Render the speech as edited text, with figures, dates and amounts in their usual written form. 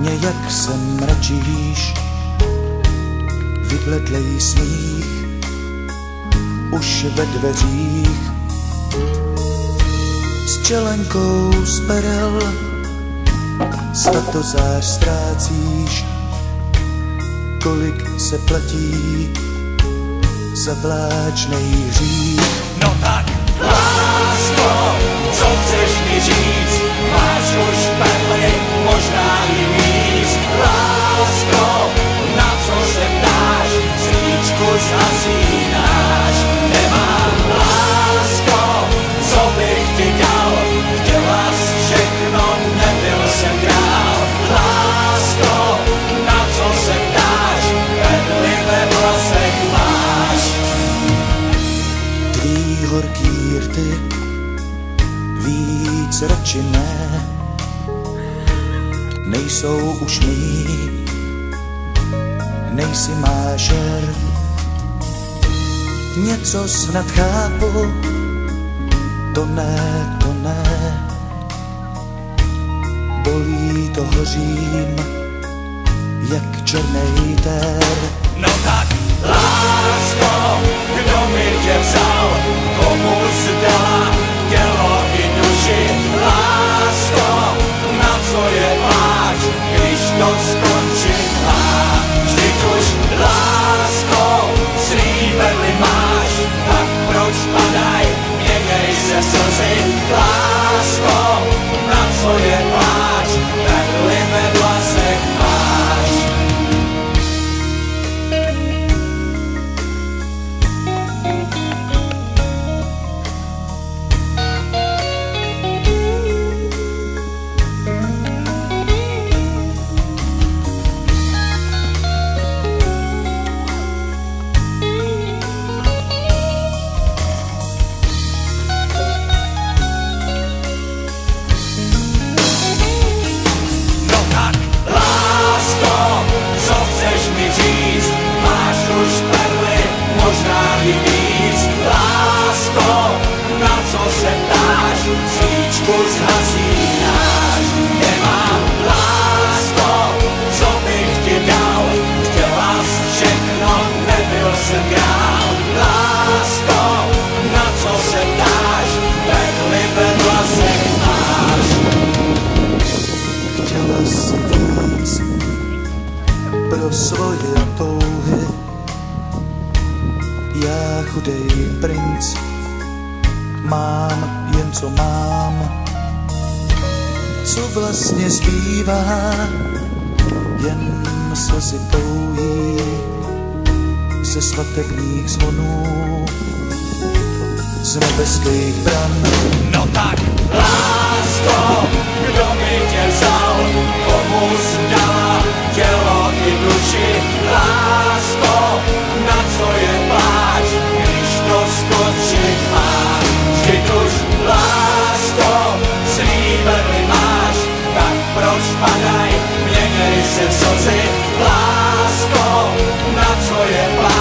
mě, jak se mračíš, vybledlej smích už ve dveřích. S čelenkou z perel svatozář ztrácíš, kolik se platí za vláčnej hřích. No tak, lásko, co chceš mi říct? Máš už perly, možná i víc. Lásko, na co se ptáš? Svíčku zhasínáš. Nemám, lásko, co bych ti dal? Chtěla jsi všechno, nebyl jsem král. Lásko, na co se ptáš? Perly ve vlasech máš. Tvý horký rty víc radši ne, nejsou už mý, nejsi mášer. Něco snad chápu, to ne, bolí to, hořím jak černej tér. No tak, lásko, kdo mi tě vzal, komu zdala tělo i duši? Lásko, na co je pláč, když to skončit má? Vždyť už, lásko, slíbeny máš, tak proč padaj, měkej se slzy? Lásko, na co je pláč, perly ve vlasech máš. Svíčku zhasínáš. Nemám, lásko, co bych ti dal? Chtěla jsi všechno, nebyl jsem král. Lásko, na co se ptáš? Perly ve vlasech máš. Chtěla jsi víc pro svoje touhy, já chudej princ mám jen co mám. Co vlastně zbývá, jen slzy pouhý ze svatebních zvonů, z nebeských bran. No tak, lásko, kdo mi tě vzal, komu zdala tělo i duši? Lásko, na co je pláč, když to skončit má? Vždyť už, lásko, slíbeny máš, tak proč padaj, měkej se slzy? Lásko, na co je pláč?